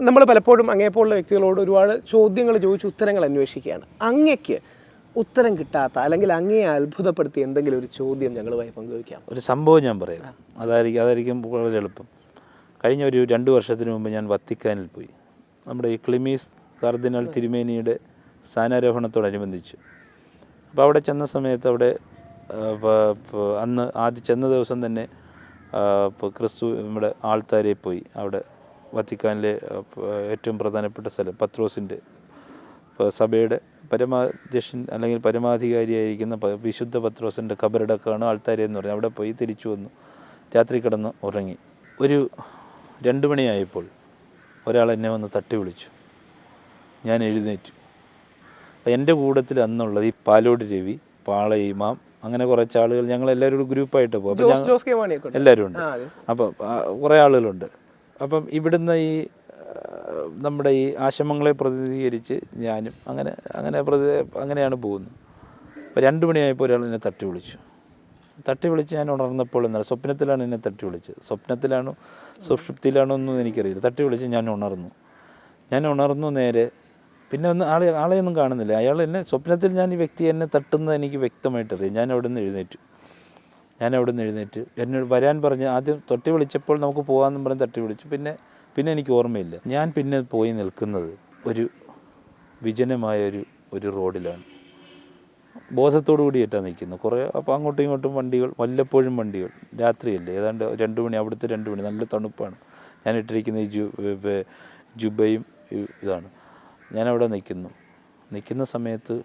നമ്മൾ പലപ്പോഴും അങ്ങേപ്പോലുള്ള വ്യക്തികളോട് ഒരുപാട് ചോദ്യങ്ങൾ ചോദിച്ച് ഉത്തരങ്ങൾ അന്വേഷിക്കുകയാണ്. അങ്ങയ്ക്ക് ഉത്തരം കിട്ടാത്ത അല്ലെങ്കിൽ അങ്ങയെ അത്ഭുതപ്പെടുത്തിയ എന്തെങ്കിലും ഒരു ചോദ്യം ഞങ്ങളുമായി പങ്കുവയ്ക്കാം. ഒരു സംഭവം ഞാൻ പറയാം. അതായിരിക്കും വളരെ എളുപ്പം. കഴിഞ്ഞ ഒരു 2 വർഷത്തിന് മുമ്പ് ഞാൻ വത്തിക്കാനിൽ പോയി. നമ്മുടെ ഈ ക്ലിമീസ് കർദിനാൾ തിരുമേനിയുടെ സ്ഥാനാരോഹണത്തോടനുബന്ധിച്ച്. അപ്പോൾ അവിടെ ചെന്ന സമയത്ത് അവിടെ അന്ന് ആദ്യം ചെന്ന ദിവസം തന്നെ ക്രിസ്തു നമ്മുടെ ആൾത്താരെ പോയി. അവിടെ വത്തിക്കാനിലെ ഏറ്റവും പ്രധാനപ്പെട്ട സ്ഥലം പത്രോസിൻ്റെ സഭയുടെ പരമാധ്യക്ഷൻ അല്ലെങ്കിൽ പരമാധികാരിയായിരിക്കുന്ന വിശുദ്ധ പത്രോസിൻ്റെ ഖബറടക്കമാണ് ആൾത്താരെ എന്ന് പറയുന്നത്. അവിടെ പോയി തിരിച്ചു വന്നു. രാത്രി കിടന്ന് ഉറങ്ങി. ഒരു 2 മണിയായപ്പോൾ ഒരാൾ എന്നെ വന്ന് തട്ടി വിളിച്ചു. ഞാൻ എഴുന്നേറ്റു. അപ്പോൾ എൻ്റെ കൂട്ടത്തിൽ അന്നുള്ളത് ഈ പാലോട് രവി, പാള ഇമാം, അങ്ങനെ കുറച്ച് ആളുകൾ, ഞങ്ങളെല്ലാവരും ഒരു ഗ്രൂപ്പായിട്ട് പോകും. അപ്പോൾ എല്ലാവരും ഉണ്ട്. അപ്പോൾ കുറേ ആളുകളുണ്ട്. അപ്പം ഇവിടുന്ന് ഈ നമ്മുടെ ഈ ആശ്രമങ്ങളെ പ്രതിനിധീകരിച്ച് ഞാനും അങ്ങനെയാണ് പോകുന്നത്. അപ്പോൾ 2 മണിയായപ്പോൾ ഒരാൾ എന്നെ തട്ടി വിളിച്ച് ഞാൻ ഉണർന്നപ്പോൾ എന്നല്ല, സ്വപ്നത്തിലാണ് എന്നെ തട്ടി വിളിച്ചത്. സ്വപ്നത്തിലാണോ സുഷുപ്തിയിലാണോ ഒന്നും എനിക്കറിയില്ല. തട്ടി വിളിച്ച് ഞാൻ ഉണർന്നു നേരെ. പിന്നെ ആളെയൊന്നും കാണുന്നില്ല. അയാൾ എന്നെ സ്വപ്നത്തിൽ, ഞാൻ ഈ വ്യക്തി എന്നെ തട്ടുന്നത് എനിക്ക് വ്യക്തമായിട്ടറിയാം. ഞാൻ അവിടെ നിന്ന് എഴുന്നേറ്റ് എന്നോട് വരാൻ പറഞ്ഞ് ആദ്യം തട്ടി വിളിച്ചപ്പോൾ നമുക്ക് പോകാമെന്നും പറഞ്ഞ് തട്ടി വിളിച്ചു. പിന്നെ എനിക്ക് ഓർമ്മയില്ല. ഞാൻ പിന്നെ പോയി നിൽക്കുന്നത് ഒരു വിജനമായ ഒരു റോഡിലാണ്. ബോധത്തോടു കൂടിയിട്ടാണ് നിൽക്കുന്നത്. കുറേ അപ്പോൾ അങ്ങോട്ടും ഇങ്ങോട്ടും വണ്ടികൾ, വല്ലപ്പോഴും വണ്ടികൾ. രാത്രിയല്ലേ, ഏതാണ്ട് 2 മണി, അവിടുത്തെ 2 മണി, നല്ല തണുപ്പാണ്. ഞാൻ ഇട്ടിരിക്കുന്ന ഈ ജുബയും ഇതാണ്. ഞാനവിടെ നിൽക്കുന്ന സമയത്ത്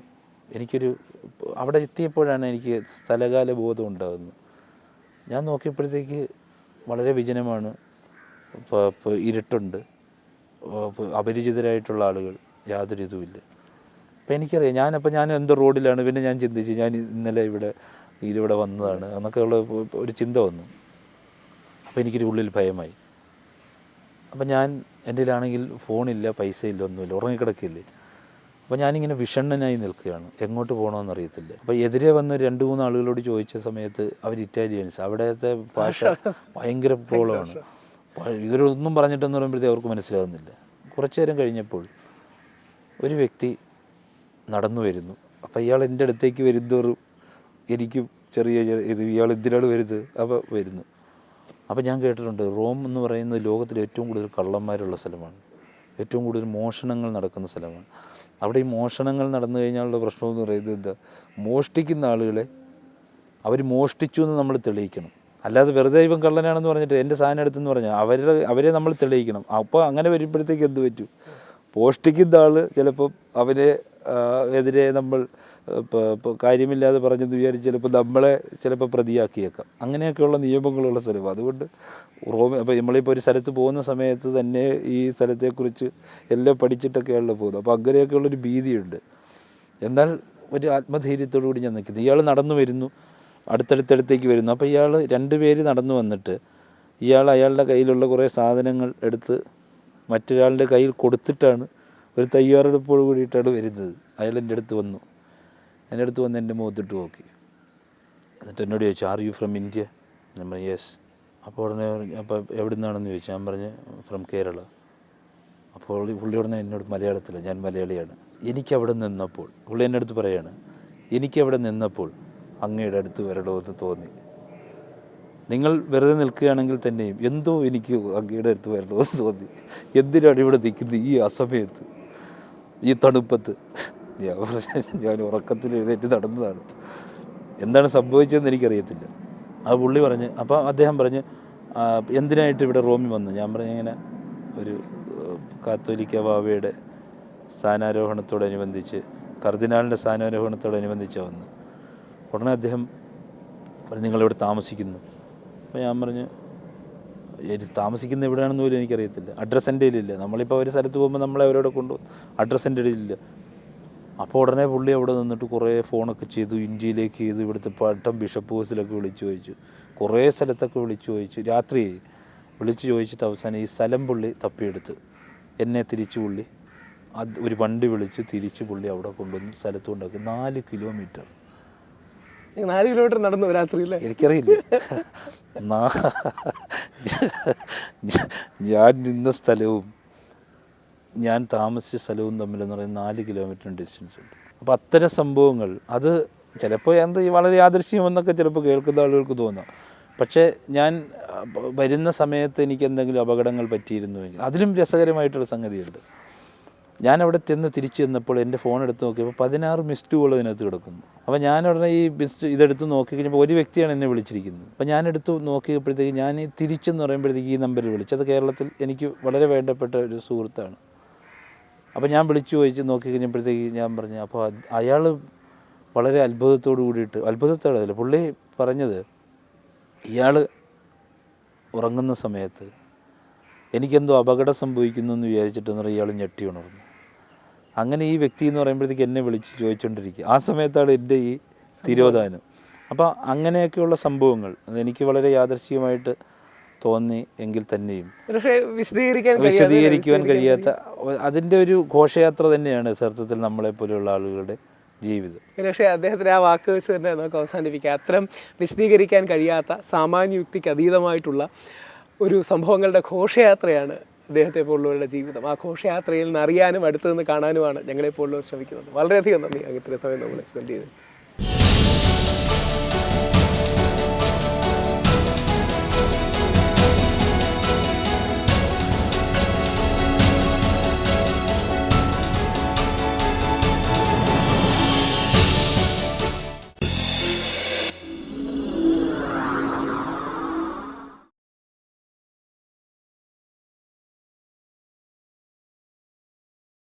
അവിടെ എത്തിയപ്പോഴാണ് എനിക്ക് സ്ഥലകാല ബോധം ഉണ്ടാകുന്നത്. ഞാൻ നോക്കിയപ്പോഴത്തേക്ക് വളരെ വിജനമാണ്, ഇരുട്ടുണ്ട്, അപരിചിതരായിട്ടുള്ള ആളുകൾ, യാതൊരു ഇതുമില്ല. അപ്പോൾ എനിക്കറിയാം ഞാൻ എന്ത് റോഡിലാണ്. പിന്നെ ഞാൻ ചിന്തിച്ച്, ഞാൻ ഇന്നലെ ഇവിടെ വന്നതാണ് എന്നൊക്കെ ഉള്ള ഒരു ചിന്ത വന്നു. അപ്പോൾ എനിക്കൊരു ഉള്ളിൽ ഭയമായി. അപ്പം എൻ്റെ കയ്യിലാണെങ്കിൽ ഫോണില്ല, പൈസയില്ല, ഒന്നുമില്ല, ഉറങ്ങിക്കിടക്കില്ലേ. അപ്പോൾ ഞാനിങ്ങനെ വിഷണ്ണനായി നിൽക്കുകയാണ്. എങ്ങോട്ട് പോകണമെന്നറിയത്തില്ല. അപ്പോൾ എതിരെ വന്ന 2-3 ആളുകളോട് ചോദിച്ച സമയത്ത് അവർ ഇറ്റാലിയൻസ്, അവിടുത്തെ ഭാഷ ഭയങ്കര പ്രോബ്ലമാണ്. ഇവരൊന്നും പറഞ്ഞിട്ടെന്ന് പറയുമ്പോഴത്തേക്ക് അവർക്ക് മനസ്സിലാകുന്നില്ല. കുറച്ചു നേരം കഴിഞ്ഞപ്പോൾ ഒരു വ്യക്തി നടന്നു വരുന്നു. അപ്പോൾ ഇയാൾ എൻ്റെ അടുത്തേക്ക് വരുന്നതോറും എനിക്കും ചെറിയ ഇയാൾ എന്തിനാണ് വരുന്നത്. അപ്പോൾ വരുന്നു. അപ്പോൾ ഞാൻ കേട്ടിട്ടുണ്ട്, റോം എന്ന് പറയുന്നത് ലോകത്തിൽ ഏറ്റവും കൂടുതൽ കള്ളന്മാരുള്ള സ്ഥലമാണ്, ഏറ്റവും കൂടുതൽ മോഷണങ്ങൾ നടക്കുന്ന സ്ഥലമാണ്. അവിടെ ഈ മോഷണങ്ങൾ നടന്നു കഴിഞ്ഞാലുള്ള പ്രശ്നമെന്ന് പറയുന്നത് എന്താ, മോഷ്ടിക്കുന്ന ആളുകളെ അവർ മോഷ്ടിച്ചു എന്ന് നമ്മൾ തെളിയിക്കണം. അല്ലാതെ വെറുതെ ഇവൻ കള്ളനാണെന്ന് പറഞ്ഞിട്ട് എൻ്റെ സാധനം എടുത്തെന്ന് പറഞ്ഞാൽ അവരെ നമ്മൾ തെളിയിക്കണം. അപ്പോൾ അങ്ങനെ വരുമ്പോഴത്തേക്ക് എന്ത് പറ്റും, മോഷ്ടിക്കുന്ന ആൾ ചിലപ്പം എതിരെ നമ്മൾ കാര്യമില്ലാതെ പറഞ്ഞെന്ന് വിചാരിച്ച് ചിലപ്പോൾ നമ്മളെ പ്രതിയാക്കിയേക്കാം. അങ്ങനെയൊക്കെയുള്ള നിയമങ്ങളുള്ള സ്ഥലം. അതുകൊണ്ട് അപ്പോൾ നമ്മളിപ്പോൾ ഒരു സ്ഥലത്ത് പോകുന്ന സമയത്ത് തന്നെ ഈ സ്ഥലത്തെക്കുറിച്ച് എല്ലാം പഠിച്ചിട്ടൊക്കെയാണല്ലോ പോകുന്നത്. അപ്പോൾ അങ്ങനെയൊക്കെയുള്ളൊരു ഭീതിയുണ്ട്. എന്നാൽ ഒരു ആത്മധൈര്യത്തോടു കൂടി ഞാൻ നിൽക്കുന്നു. ഇയാൾ നടന്നു വരുന്നു, അടുത്തടുത്തേക്ക് വരുന്നു. അപ്പോൾ 2 പേര് നടന്നു വന്നിട്ട് അയാളുടെ കയ്യിലുള്ള കുറേ സാധനങ്ങൾ എടുത്ത് മറ്റൊരാളുടെ കയ്യിൽ കൊടുത്തിട്ടാണ്, ഒരു തയ്യാറെടുപ്പോട് കൂടിയിട്ടാണ് വരുന്നത്. അയാൾ എൻ്റെ അടുത്ത് വന്ന് എൻ്റെ മുഖത്തിട്ട് നോക്കി. എന്നിട്ട് എന്നോട് ചോദിച്ചു, ആർ യു ഫ്രം ഇന്ത്യ? ഞാൻ പറഞ്ഞു യെസ്. അപ്പോൾ എവിടെ നിന്നാണെന്ന് ചോദിച്ചു. ഞാൻ പറഞ്ഞു ഫ്രം കേരള. അപ്പോൾ പുള്ളി ഉടനെ എന്നോട് മലയാളത്തിലാണ്, ഞാൻ മലയാളിയാണ്. എനിക്കവിടെ നിന്നപ്പോൾ പുള്ളി എൻ്റെ അടുത്ത് പറയാണ്, എനിക്കവിടെ നിന്നപ്പോൾ അങ്ങയുടെ അടുത്ത് വരണമെന്ന് തോന്നി. നിങ്ങൾ വെറുതെ നിൽക്കുകയാണെങ്കിൽ തന്നെയും എന്തോ എനിക്ക് അങ്ങയുടെ അടുത്ത് വരണമെന്ന് തോന്നി. എന്തിനാണ് ഇവിടെ നിൽക്കുന്നത് ഈ അസമയത്ത്, ഈ തണുപ്പത്ത്? ഞാൻ ഉറക്കത്തിൽ എഴുന്നേറ്റ് നടന്നതാണ്. എന്താണ് സംഭവിച്ചതെന്ന് എനിക്കറിയത്തില്ല. ആ പുള്ളി പറഞ്ഞ്, അപ്പോൾ അദ്ദേഹം പറഞ്ഞ്, എന്തിനായിട്ട് ഇവിടെ റോമിൽ വന്നു? ഞാൻ പറഞ്ഞു, ഇങ്ങനെ ഒരു കാത്തോലിക്ക ബാവയുടെ സ്ഥാനാരോഹണത്തോടനുബന്ധിച്ച്, കർദിനാളിൻ്റെ സ്ഥാനാരോഹണത്തോടനുബന്ധിച്ചാണ് വന്ന്. ഉടനെ അദ്ദേഹം പറഞ്ഞു, നിങ്ങളിവിടെ താമസിക്കുന്നു? അപ്പോൾ ഞാൻ പറഞ്ഞു, താമസിക്കുന്ന എവിടെയാണെന്ന് പോലും എനിക്കറിയത്തില്ല, അഡ്രസ്സ് എൻ്റെ കയ്യിലില്ല. നമ്മളിപ്പോൾ ഒരു സ്ഥലത്ത് പോകുമ്പോൾ നമ്മളെ അവരോട് കൊണ്ടുപോകും, അഡ്രസ്സ് എൻ്റെ കയ്യിലില്ല. അപ്പോൾ ഉടനെ പുള്ളി അവിടെ നിന്നിട്ട് കുറേ ഫോണൊക്കെ ചെയ്തു, ഇന്ത്യയിലേക്ക് ചെയ്തു, ഇവിടുത്തെ പട്ടം ബിഷപ്പ് ഹൗസിലൊക്കെ വിളിച്ചു ചോദിച്ചു, കുറേ സ്ഥലത്തൊക്കെ വിളിച്ചു ചോദിച്ചു. രാത്രി വിളിച്ചു ചോദിച്ചിട്ട് അവസാനം ഈ സ്ഥലം പുള്ളി തപ്പിയെടുത്ത് എന്നെ തിരിച്ചു പുള്ളി ഒരു വണ്ടി വിളിച്ച് തിരിച്ച് പുള്ളി അവിടെ കൊണ്ടുവന്ന് സ്ഥലത്ത് കൊണ്ടാക്കി. 4 കിലോമീറ്റർ നടന്നു രാത്രിയില്ല, എനിക്കറിയില്ല. ഞാൻ നിന്ന സ്ഥലവും ഞാൻ താമസിച്ച സ്ഥലവും തമ്മിലെന്ന് പറയുന്നത് 4 കിലോമീറ്റർ ഡിസ്റ്റൻസ് ഉണ്ട്. അപ്പോൾ അത്തരം സംഭവങ്ങൾ അത് ചിലപ്പോൾ വളരെ യാദൃശ്യമെന്നൊക്കെ ചിലപ്പോൾ കേൾക്കുന്ന ആളുകൾക്ക് തോന്നാം. പക്ഷേ ഞാൻ വരുന്ന സമയത്ത് എനിക്ക് എന്തെങ്കിലും അപകടങ്ങൾ പറ്റിയിരുന്നുവെങ്കിൽ അതിലും രസകരമായിട്ടുള്ള സംഗതിയുണ്ട്. ഞാൻ അവിടെ ചെന്ന് തിരിച്ചു ചെന്നപ്പോൾ എൻ്റെ ഫോൺ എടുത്ത് നോക്കിയപ്പോൾ 16 മിസ്ഡ് കോൾ അതിനകത്ത് കിടക്കുന്നു. അപ്പോൾ ഞാൻ ഉടനെ ഈ ഇതെടുത്ത് നോക്കി കഴിഞ്ഞപ്പോൾ ഒരു വ്യക്തിയാണ് എന്നെ വിളിച്ചിരിക്കുന്നത്. അപ്പോൾ ഞാനെടുത്ത് നോക്കിയപ്പോഴത്തേക്ക് ഞാൻ ഈ തിരിച്ചെന്ന് പറയുമ്പോഴത്തേക്ക് ഈ നമ്പറിൽ വിളിച്ചു. അത് കേരളത്തിൽ എനിക്ക് വളരെ വേണ്ടപ്പെട്ട ഒരു സുഹൃത്താണ്. അപ്പോൾ ഞാൻ വിളിച്ചു ചോദിച്ച് നോക്കി കഴിഞ്ഞപ്പോഴത്തേക്ക് ഞാൻ പറഞ്ഞു. അപ്പോൾ അയാൾ വളരെ അത്ഭുതത്തോടു കൂടിയിട്ട്, അത്ഭുതത്തോടല്ല, പുള്ളി പറഞ്ഞത് ഇയാൾ ഉറങ്ങുന്ന സമയത്ത് എനിക്കെന്തോ അപകടം സംഭവിക്കുന്നു എന്ന് വിചാരിച്ചിട്ടെന്ന് പറഞ്ഞാൽ ഇയാൾ ഞെട്ടി ഉണർന്നു. അങ്ങനെ ഈ വ്യക്തി എന്ന് പറയുമ്പോഴത്തേക്ക് എന്നെ വിളിച്ച് ചോദിച്ചുകൊണ്ടിരിക്കുക. ആ സമയത്താണ് എൻ്റെ ഈ തിരോധാനം. അപ്പോൾ അങ്ങനെയൊക്കെയുള്ള സംഭവങ്ങൾ അതെനിക്ക് വളരെ യാദൃശ്ചികമായിട്ട് തോന്നി എങ്കിൽ തന്നെയും വിശദീകരിക്കുവാൻ കഴിയാത്ത അതിൻ്റെ ഒരു ഘോഷയാത്ര തന്നെയാണ് യഥാർത്ഥത്തിൽ നമ്മളെപ്പോലെയുള്ള ആളുകളുടെ ജീവിതം. പക്ഷേ അദ്ദേഹത്തിൻ്റെ ആ വാക്ക് വെച്ച് തന്നെ നമുക്ക് അവസാനിപ്പിക്കാം. അത്തരം വിശദീകരിക്കാൻ കഴിയാത്ത സാമാന്യ യുക്തിക്ക് അതീതമായിട്ടുള്ള ഒരു സംഭവങ്ങളുടെ ഘോഷയാത്രയാണ് അദ്ദേഹത്തെ പോലുള്ളവരുടെ ജീവിതം. ആ ഘോഷയാത്രയിൽ നിന്ന് അറിയാനും അടുത്തു നിന്ന് കാണാനുമാണ് ഞങ്ങളെപ്പോലുള്ളവർ ശ്രമിക്കുന്നത്. വളരെയധികം നന്ദി അങ്ങനത്തെ സമയം നമ്മൾ സ്പെൻഡ് ചെയ്തത്.